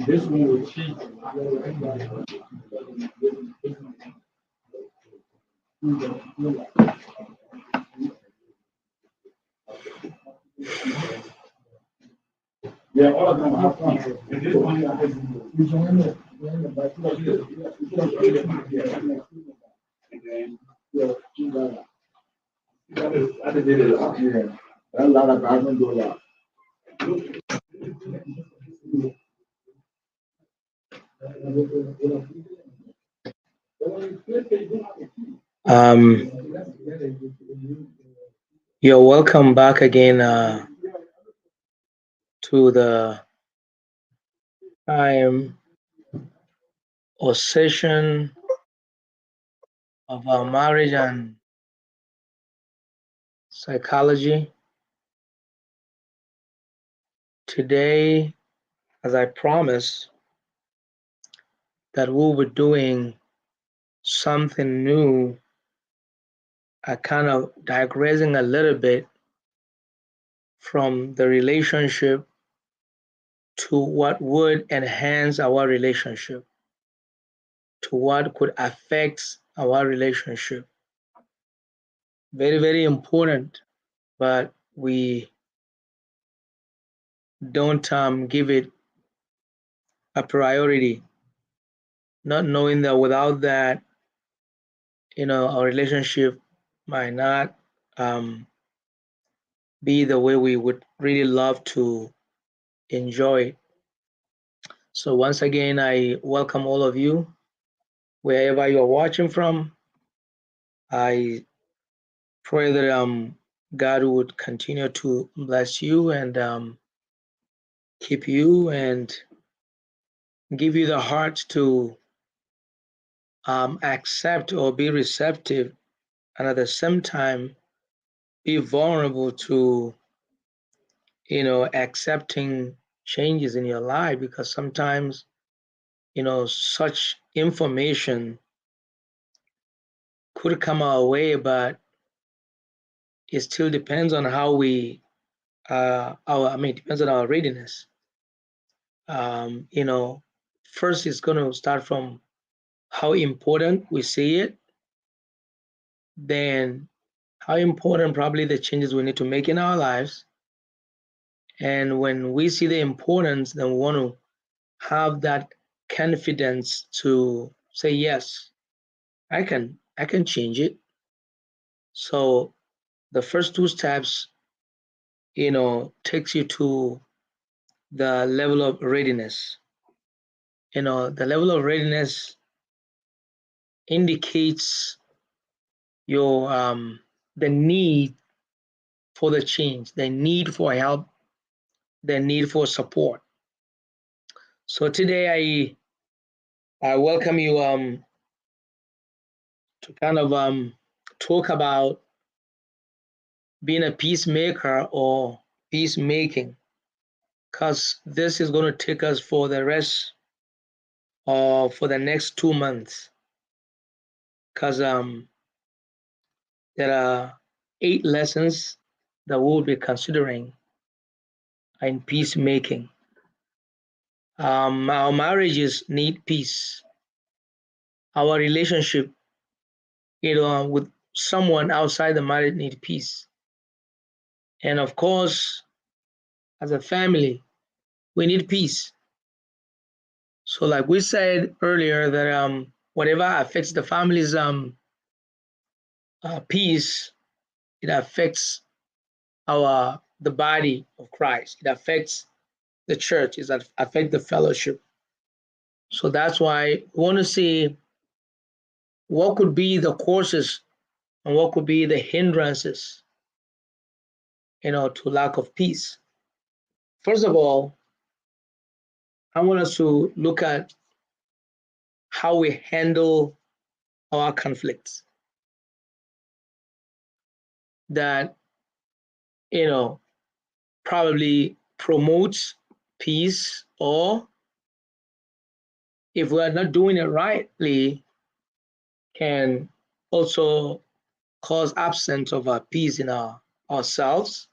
This one was cheap. Yeah, all of them have fun. And this one, I had I did it last year. A lot of guys do a lot. Um, you're welcome back again to the time or session of our marriage and psychology. Today, as I promised, that we'll be doing something new. I kind of digressing a little bit from the relationship to what would enhance our relationship, to what could affect our relationship. Very, very important, but we don't give it a priority, not knowing that without that, our relationship might not um, be the way we would really love to enjoy it. So once again, I welcome all of you, wherever you are watching from. I pray that God would continue to bless you and keep you and give you the heart to accept or be receptive, and at the same time be vulnerable to accepting changes in your life, because sometimes such information could come our way, but it still depends on how we depends on our readiness. um, you know First it's going to start from how important we see it, then how important probably the changes we need to make in our lives. And when we see the importance, then we want to have that confidence to say, yes, I can change it. So the first two steps, takes you to the level of readiness. The level of readiness indicates your the need for the change, the need for help, the need for support. So today I welcome you to kind of talk about being a peacemaker or peacemaking, because this is going to take us for the rest of for the next 2 months, because there are 8 lessons that we'll be considering in peacemaking. Our marriages need peace. Our relationship, with someone outside the marriage need peace. And of course, as a family, we need peace. So like we said earlier that whatever affects the family's peace, it affects the body of Christ. It affects the church. It affects the fellowship. So that's why we want to see what could be the causes and what could be the hindrances, to lack of peace. First of all, I want us to look at how we handle our conflicts. That, probably promotes peace, or if we are not doing it rightly, can also cause absence of peace in ourselves,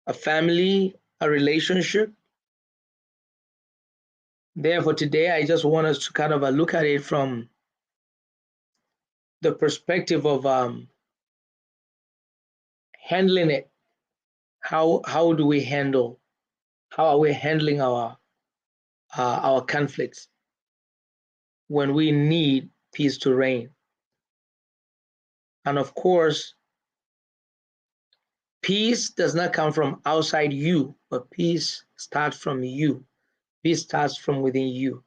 a family, a relationship. Therefore, today I just want us to kind of look at it from the perspective of handling it. How do we handle? How are we handling our conflicts when we need peace to reign? And of course, peace does not come from outside you, but peace starts from you. Peace starts from within you.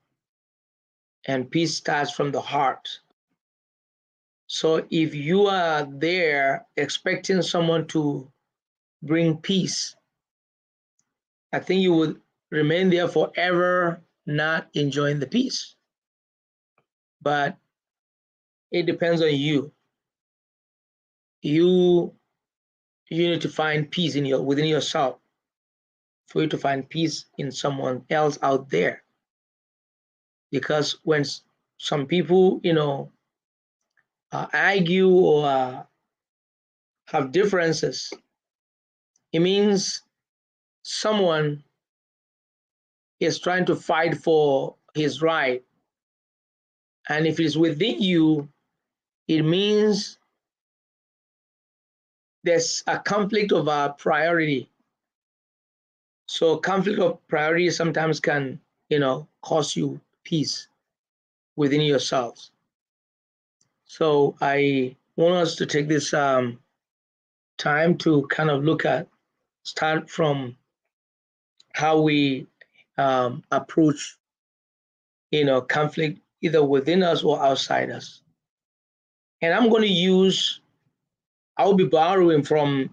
And peace starts from the heart. So if you are there expecting someone to bring peace, I think you would remain there forever not enjoying the peace. But it depends on you. You need to find peace within yourself for you to find peace in someone else out there. Because when some people, argue or have differences, it means someone is trying to fight for his right. And if it's within you, it means there's a conflict of priority. So conflict of priority sometimes can, cause you peace within yourselves. So I want us to take this time to kind of start from how we approach, conflict either within us or outside us. And I'll be borrowing from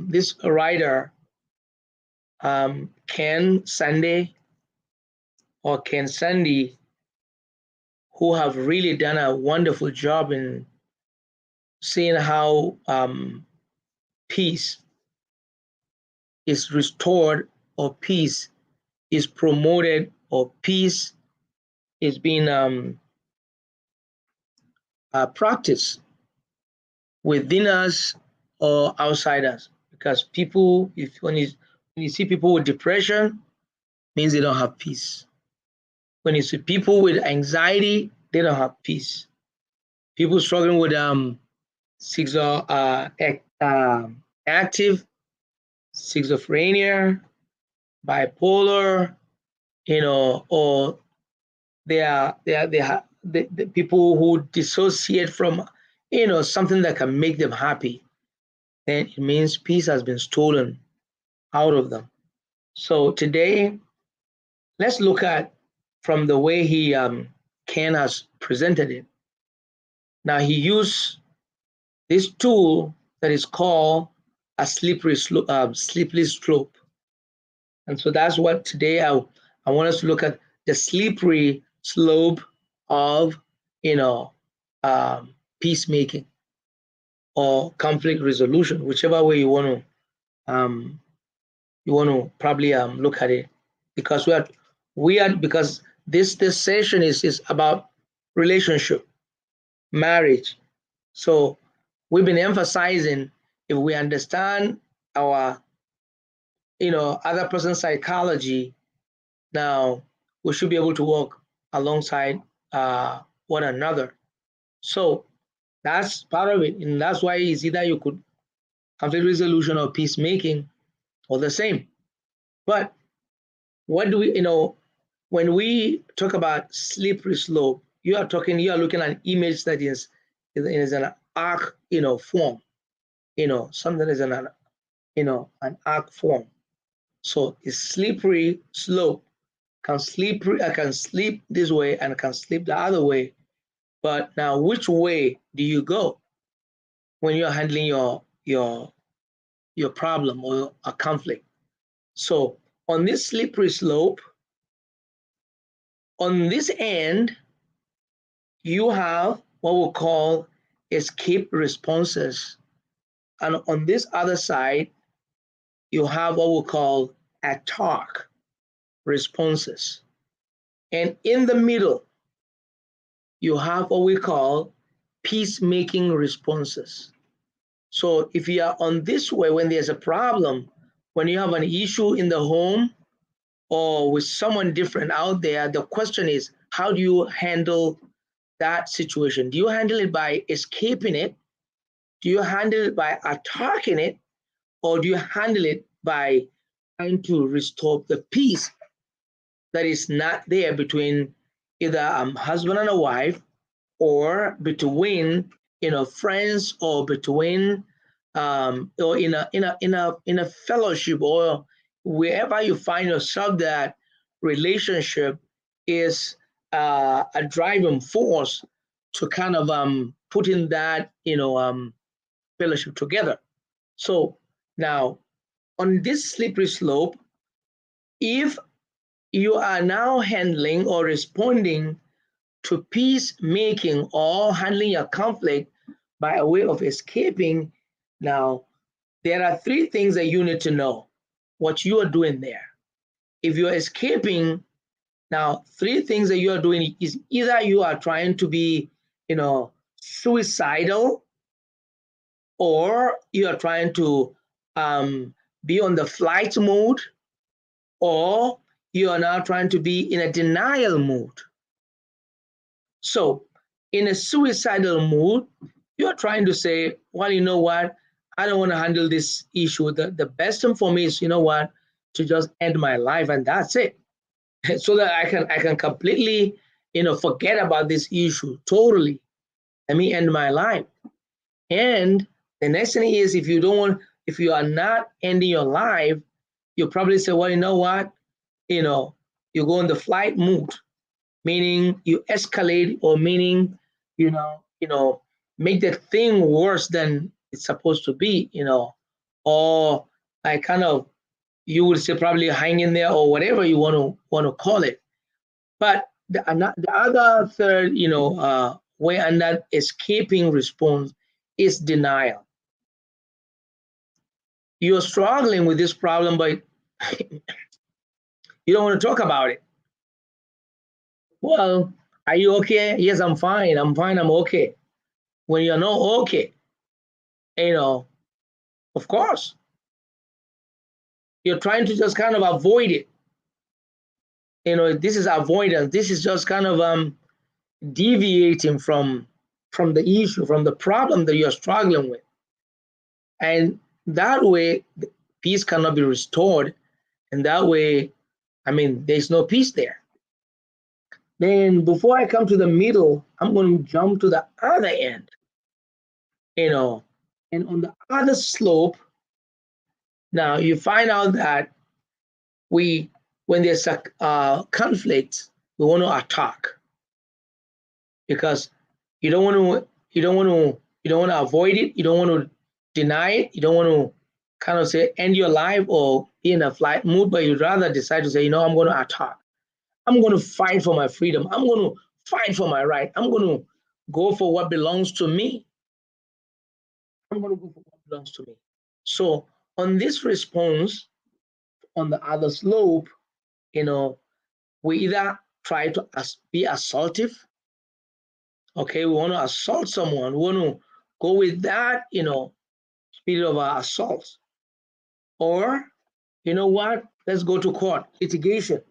this writer, Ken Sande or Ken Sande, who have really done a wonderful job in seeing how peace is restored, or peace is promoted, or peace is being practiced within us or outside us. Because people, when you see people with depression, means they don't have peace. When you see people with anxiety, they don't have peace. People struggling with active schizophrenia, bipolar, or the people who dissociate from, something that can make them happy, then it means peace has been stolen out of them. So today, let's look at from the way Ken has presented it. Now he used this tool that is called a slippery slope. And so that's what today I want us to look at, the slippery slope of, peacemaking or conflict resolution, whichever way you want to probably look at it, because because this session is about relationship, marriage. So we've been emphasizing, if we understand our other person's psychology, now we should be able to work alongside one another. So that's part of it, and that's why it's either you could conflict resolution or peacemaking, or the same. But what do we, when we talk about slippery slope, you are looking at an image that is an arc, form, something is an arc form. So a slippery slope can slip this way and can slip the other way. But now, which way do you go when you're handling your problem or a conflict? So on this slippery slope, on this end, you have what we call escape responses And on this other side, you have what we call attack responses. And in the middle, you have what we call peacemaking responses. So if you are on this way, when there's a problem, when you have an issue in the home or with someone different out there, the question is, how do you handle that situation? Do you handle it by escaping it? Do you handle it by attacking it? Or do you handle it by trying to restore the peace that is not there between either a husband and a wife, or between friends, or between or in a fellowship, or wherever you find yourself, that relationship is a driving force to kind of put in that fellowship together. So now on this slippery slope, if you are now handling or responding to peacemaking or handling a conflict by a way of escaping, now there are three things that you need to know what you are doing there. If you're escaping, now three things that you are doing is either you are trying to be, suicidal, or you are trying to be on the flight mode, or you are now trying to be in a denial mood. So in a suicidal mood, you're trying to say, well, you know what? I don't want to handle this issue. The best thing for me is, you know what, to just end my life, and that's it. So that I can completely, forget about this issue totally. Let me end my life. And the next thing is, if you are not ending your life, you probably say, well, you know what? You go in the flight mood, meaning you escalate, or meaning, make the thing worse than it's supposed to be, or I kind of, you would say probably hang in there, or whatever you want to call it. But the other third, way, and that escaping response is denial. You're struggling with this problem, but you don't want to talk about it. Well, are you okay? Yes, I'm fine. I'm fine. I'm okay. When you're not okay, of course, you're trying to just kind of avoid it. This is avoidance. This is just kind of deviating from the issue, from the problem that you're struggling with. And that way, peace cannot be restored. And that way, there's no peace there. Then before I come to the middle, I'm going to jump to the other end. And on the other slope, now you find out that when there's a conflict, we want to attack, because you don't want to avoid it, you don't want to deny it, you don't want to kind of say end your life or be in a flight mood, but you'd rather decide to say, I'm going to attack. I'm going to fight for my freedom. I'm going to fight for my right. I'm going to go for what belongs to me. I'm going to go for what belongs to me. So on this response, on the other slope, we either try to be assaultive. Okay, we want to assault someone. We want to go with that, spirit of assault. Or, you know what? Let's go to court, litigation.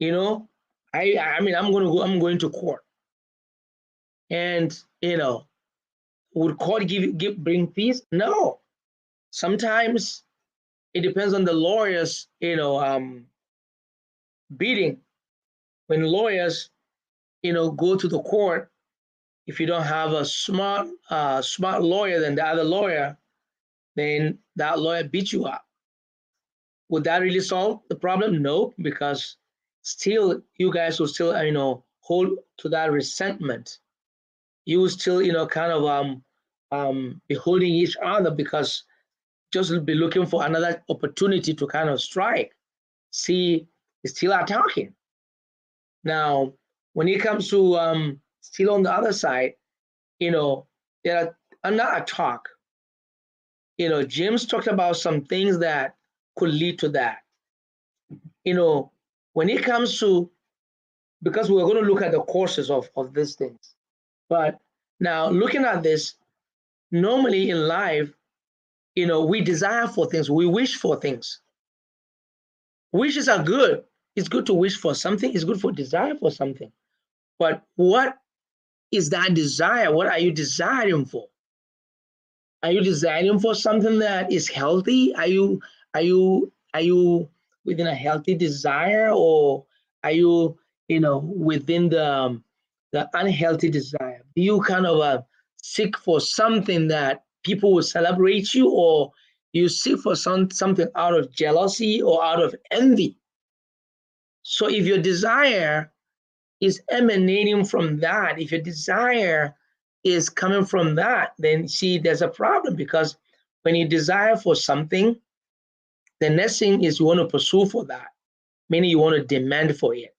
I'm going to court. And, would court bring peace? No. Sometimes it depends on the lawyers, bidding. When lawyers, go to the court, if you don't have a smart lawyer than the other lawyer, then that lawyer beats you up. Would that really solve the problem? No, because still you guys will still, hold to that resentment. You will still, kind of be holding each other, because just be looking for another opportunity to kind of strike. See, it's still attacking. Now, when it comes to still on the other side, there are under attack. James talked about some things that could lead to that. When it comes to, because we're going to look at the causes of these things. But now looking at this, normally in life, we desire for things, we wish for things. Wishes are good. It's good to wish for something, it's good for desire for something. But what is that desire? What are you desiring for? Are you desiring for something that is healthy? Are you within a healthy desire, or are you within the unhealthy desire? Do you kind of seek for something that people will celebrate you, or you seek for something out of jealousy or out of envy? So if your desire is emanating from that, if your desire is coming from that, then see, there's a problem, because when you desire for something, the next thing is you want to pursue for that, meaning you want to demand for it.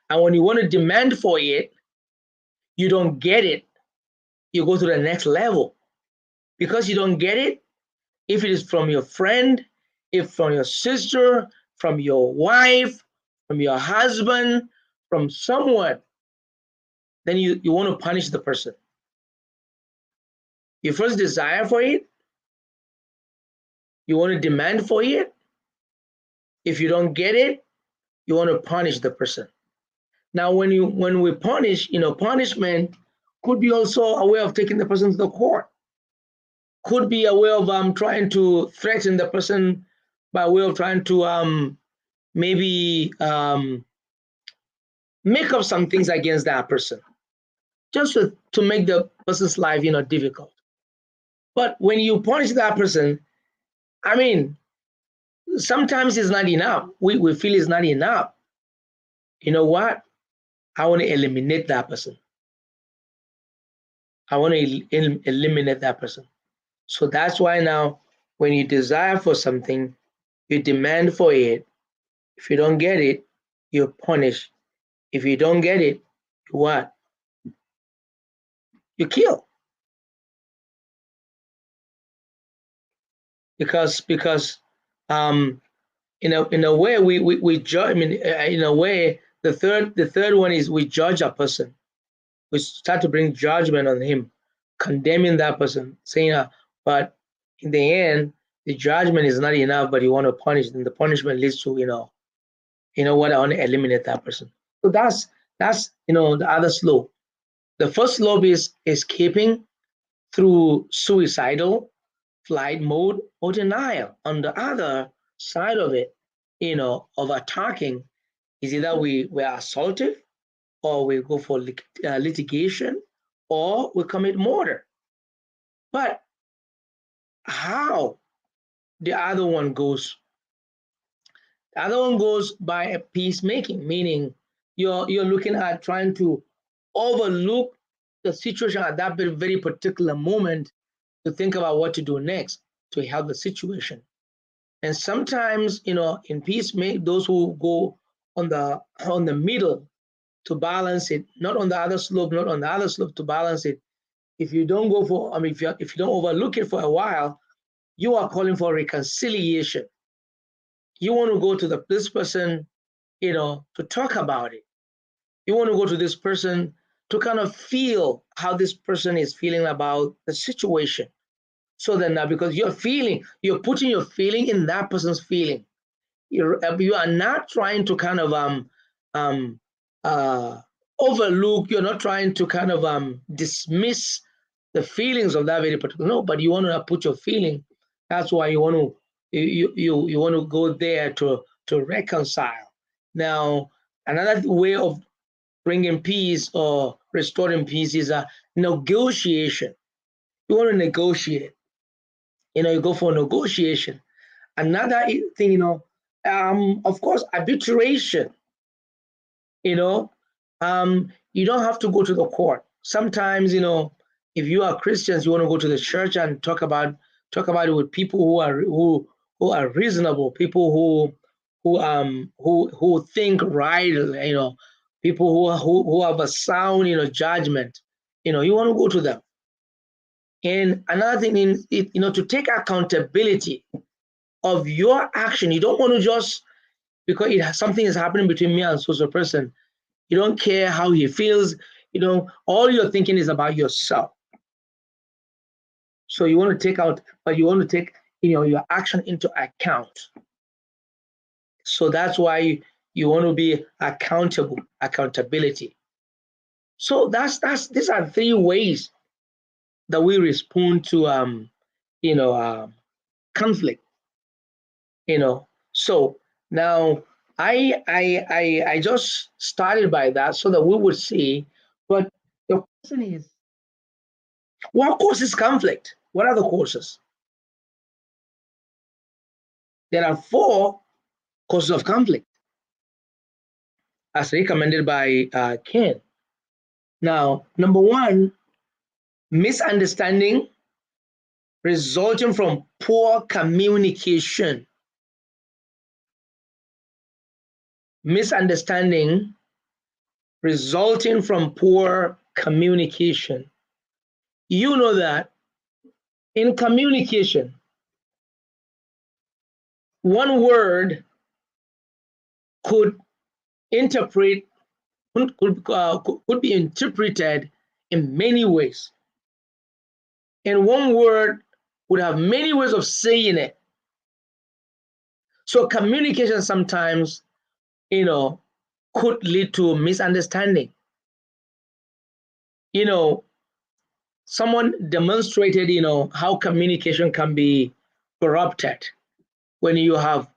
And when you want to demand for it, you don't get it, you go to the next level. Because you don't get it, if it is from your friend, if from your sister, from your wife, from your husband, from someone, then you want to punish the person. You first desire for it, you want to demand for it. If you don't get it, you want to punish the person. Now, when we punish, punishment could be also a way of taking the person to the court. Could be a way of trying to threaten the person by way of trying to maybe make up some things against that person, just to make the person's life difficult. But when you punish that person, I mean, sometimes it's not enough. We feel it's not enough. You know what? I want to eliminate that person. I want to eliminate that person. So that's why now, when you desire for something, you demand for it. If you don't get it, you're punished. If you don't get it, you what? You kill. Because in a way we judge. I mean, in a way, the third one is we judge a person. We start to bring judgment on him, condemning that person, saying, but in the end, the judgment is not enough, but you want to punish, and the punishment leads to, what, I want to eliminate that person. So that's the other slope. The first slope is escaping through suicidal flight mode or denial. On the other side of it, of attacking, is either we're assaultive, or we go for litigation, or we commit murder. But how the other one goes? The other one goes by a peacemaking, meaning you're looking at trying to overlook the situation at that very particular moment to think about what to do next to help the situation. And sometimes, in peacemaking, those who go on the middle to balance it, not on the other slope, to balance it. If you don't go for, if you don't overlook it for a while, you are calling for reconciliation. You want to go to this person, to talk about it. You want to go to this person to kind of feel how this person is feeling about the situation. So then now, because you're putting your feeling in that person's feeling. You are not trying to kind of overlook. You're not trying to kind of dismiss the feelings of that very particular. No, but you want to put your feeling. That's why you want to go there to reconcile. Now, another way of bringing peace or restoring peace is a negotiation. You want to negotiate. You go for negotiation. Another thing, of course, arbitration. You don't have to go to the court. Sometimes, if you are Christians, you want to go to the church and talk about it with people who are reasonable, people who think right, people who have a sound, judgment. You want to go to them. And another thing is, to take accountability of your action. You don't want to just, because something is happening between me and so person, you don't care how he feels. All you're thinking is about yourself. So you want to take your action into account. So that's why you want to be accountability. So these are three ways that we respond to conflict. So now I just started by that so that we would see. But the question is, what causes conflict? What are the causes? There are 4 causes of conflict, as recommended by Ken. Now, number 1, misunderstanding resulting from poor communication. Misunderstanding resulting from poor communication. You know that in communication, one word could interpret could be interpreted in many ways, and one word would have many ways of saying it. So communication sometimes, could lead to misunderstanding. Someone demonstrated, how communication can be corrupted when you have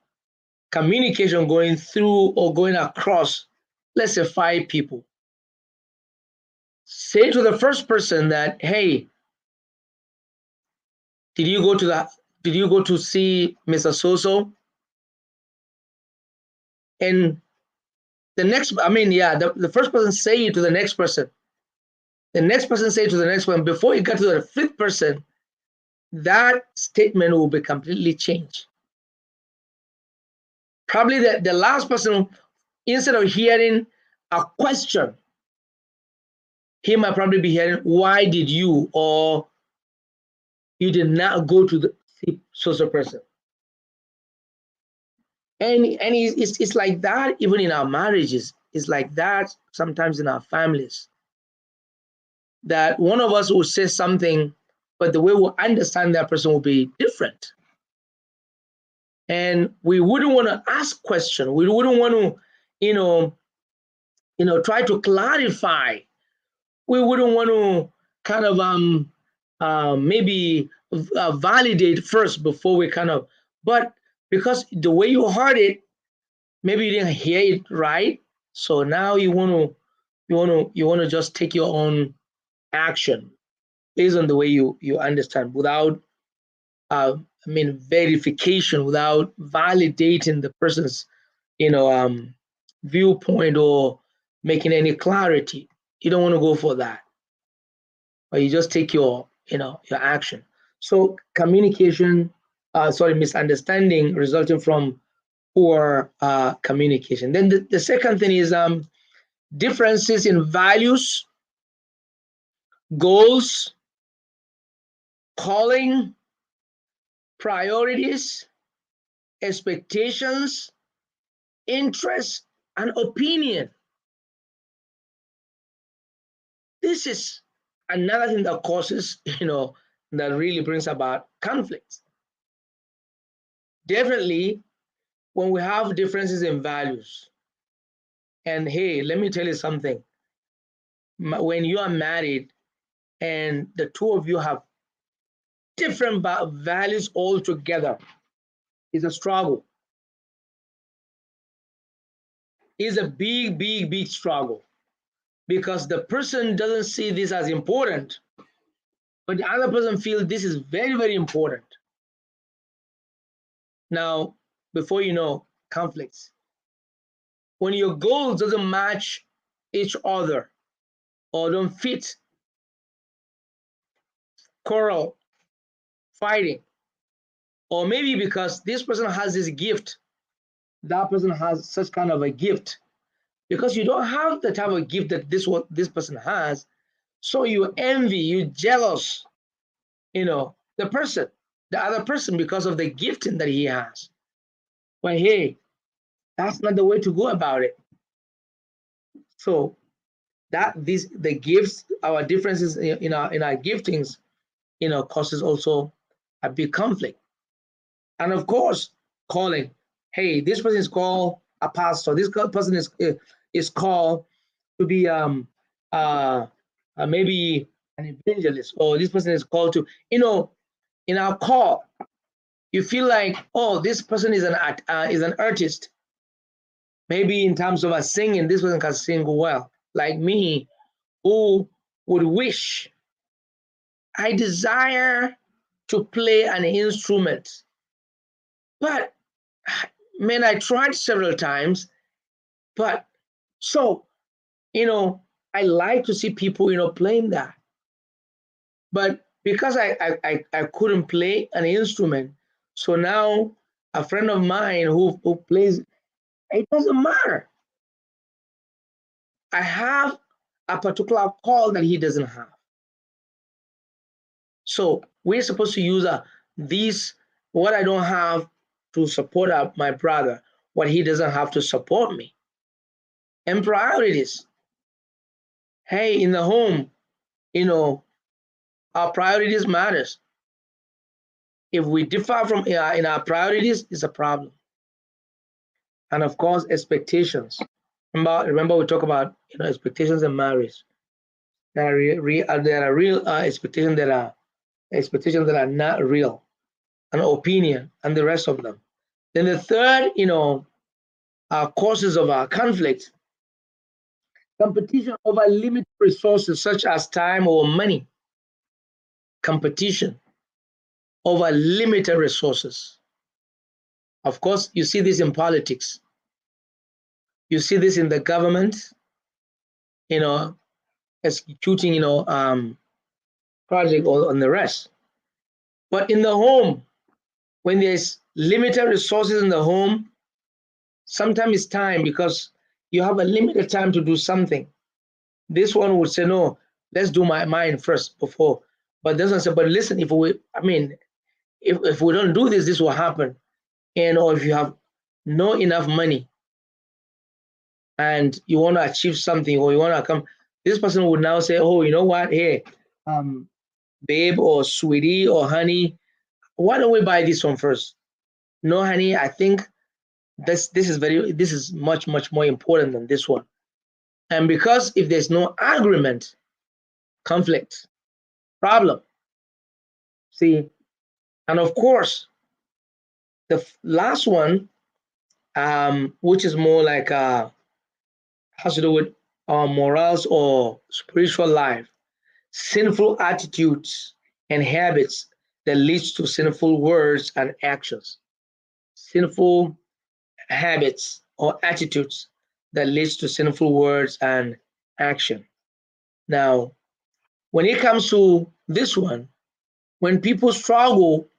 communication going through or going across, let's say 5 people. Say to the first person that, hey, did you go to see Mr. So-so? And the first person say it to the next person. The next person say it to the next one. Before you get to the 5th person, that statement will be completely changed. Probably the last person, instead of hearing a question, he might probably be hearing, why did you, or you did not go to the social person. And it's like that even in our marriages. It's like that sometimes in our families. That one of us will say something, but the way we understand that person will be different. And we wouldn't want to ask questions. We wouldn't want to, try to clarify. We wouldn't want to kind of maybe validate first before we but because the way you heard it, maybe you didn't hear it right. So now you want to just take your own action based on the way you understand, without verification, without validating the person's viewpoint or making any clarity. You don't want to go for that, but you just take your action. So misunderstanding resulting from poor communication. Then the second thing is differences in values, goals, calling, priorities, expectations, interests, and opinion. This is another thing that causes, that really brings about conflicts. Definitely, when we have differences in values, and hey, let me tell you something. When you are married and the two of you have different values altogether, it's a struggle. It's a big, big, big struggle, because the person doesn't see this as important, but the other person feels this is very, very important. Now, before you know, conflicts. When your goals doesn't match each other or don't fit, quarrel, fighting, or maybe because this person has this gift, that person has such kind of a gift, because you don't have the type of gift that this person has, so you envy, you jealous, the other person because of the gifting that he has. But hey, that's not the way to go about it. So the gifts, our differences in our giftings, causes also a big conflict. And of course, calling, hey, this person is called a pastor. This person is called to be maybe an evangelist, or this person is called to, in our call, you feel like, oh, this person is an artist. Maybe in terms of singing, this person can sing well. Like me, who would wish, I desire to play an instrument, but man, I tried several times. But so, I like to see people, playing that. But because I couldn't play an instrument, so now a friend of mine who plays, it doesn't matter. I have a particular call that he doesn't have. So we're supposed to use what I don't have to support my brother, what he doesn't have to support me. And priorities. Hey, in the home, our priorities matters. If we differ from in our priorities, it's a problem. And of course, expectations. Remember we talk about expectations in marriage. There are real expectations that are not real, an opinion, and the rest of them. Then the third, causes of our conflict: competition over limited resources such as time or money. Competition over limited resources. Of course, you see this in politics. You see this in the government, executing, project or on the rest. But in the home, when there's limited resources in the home, sometimes it's time because you have a limited time to do something. This one would say, no, let's do mine first before. But this one said, but listen, if we don't do this, this will happen. Or if you have no enough money and you want to achieve something, or you want to come, this person would now say, oh, you know what? Hey, babe or sweetie or honey, why don't we buy this one first? No, honey, I think this is much more important than this one. And because if there's no agreement, conflict, problem. See, and of course, the last one, which is more like has to do with our morals or spiritual life, sinful attitudes and habits that leads to sinful words and actions. Sinful habits or attitudes that leads to sinful words and action. Now, when it comes to this one, when people struggle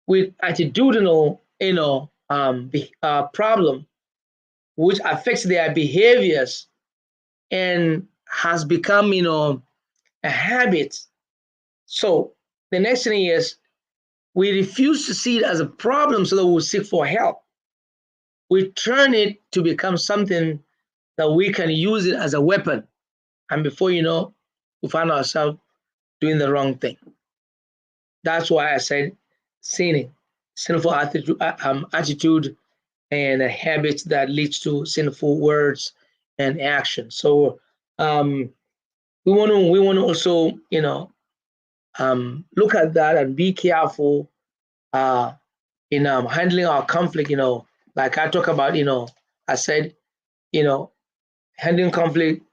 with attitudinal, problem, which affects their behaviors and has become, a habit. So the next thing is we refuse to see it as a problem so that we'll seek for help. We turn it to become something that we can use it as a weapon. And before you know, we find ourselves doing the wrong thing. That's why I said sinning, sinful attitude and habits that leads to sinful words and action. So we want to also look at that and be careful in handling our conflict. Like I talk about, I said, handling conflict,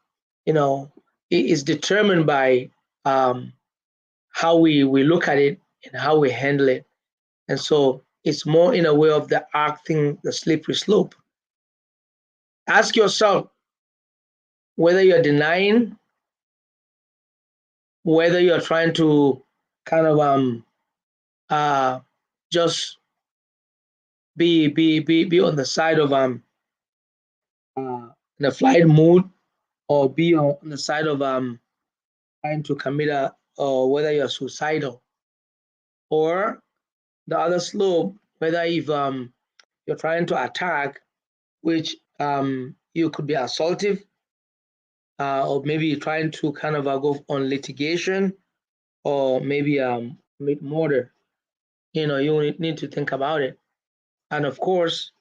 is determined by how we look at it and how we handle it. And so it's more in a way of the slippery slope. Ask yourself whether you're denying, whether you're trying to kind of just be on the side of the flight mood, or be on the side of trying to commit or whether you're suicidal. or the other slope, whether if you're trying to attack, which you could be assaultive, or maybe trying to kind of go on litigation, or maybe murder. You need to think about it. And of course,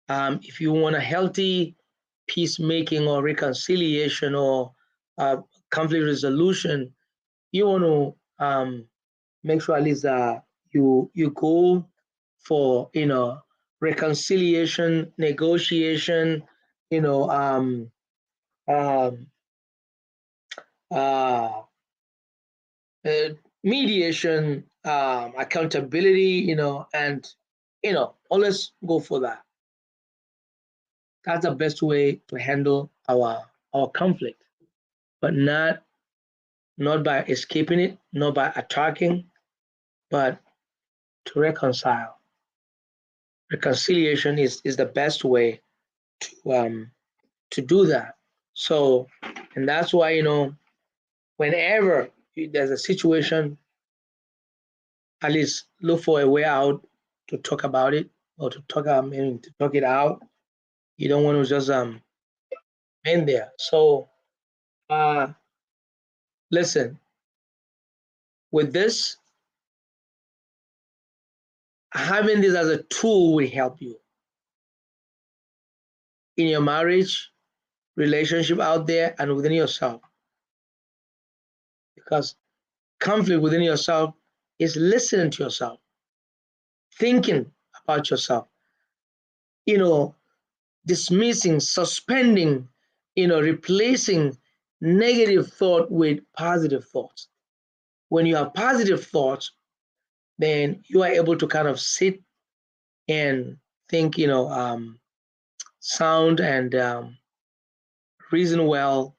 if you want a healthy peacemaking or reconciliation or conflict resolution, you want to make sure at least you go for reconciliation, negotiation, you know, um, uh, uh, mediation, accountability, and always go for that. That's the best way to handle our conflict, but not by escaping it, not by attacking, but to reconcile. Reconciliation is the best way to do that. So, and that's why whenever there's a situation, at least look for a way out to talk about it or to talk it out. You don't want to just in there. So, uh, listen, with this, having this as a tool will help you in your marriage, relationship out there, and within yourself. Because conflict within yourself is listening to yourself, thinking about yourself, you know, dismissing, suspending, replacing negative thought with positive thoughts. When you have positive thoughts, then you are able to kind of sit and think, sound and reason well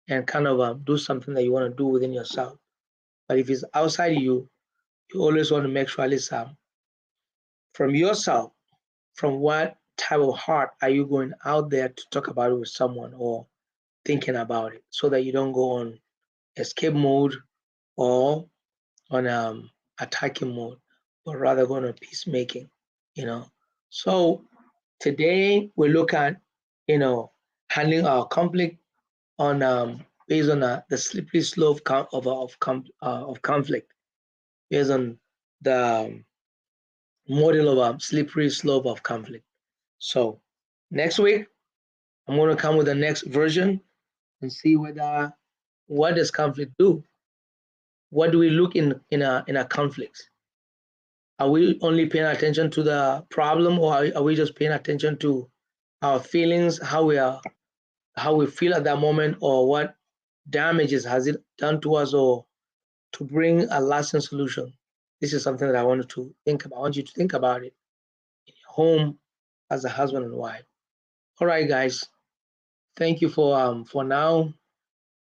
and kind of do something that you want to do within yourself. But if it's outside you always want to make sure at least from yourself, from what type of heart are you going out there to talk about it with someone or thinking about it so that you don't go on escape mode or on attacking mode, but rather go on peacemaking, So today we look at, handling our conflict on based on the slippery slope of conflict, based on the model of a slippery slope of conflict. So next week, I'm going to come with the next version and see whether what does conflict do? What do we look in a conflict? Are we only paying attention to the problem, or are we just paying attention to our feelings, how we feel at that moment, or what damages has it done to us, or to bring a lasting solution? This is something that I wanted to think about. I want you to think about it in your home as a husband and wife. All right, guys. Thank you for now.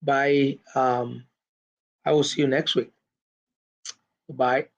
Bye. I will see you next week. Bye.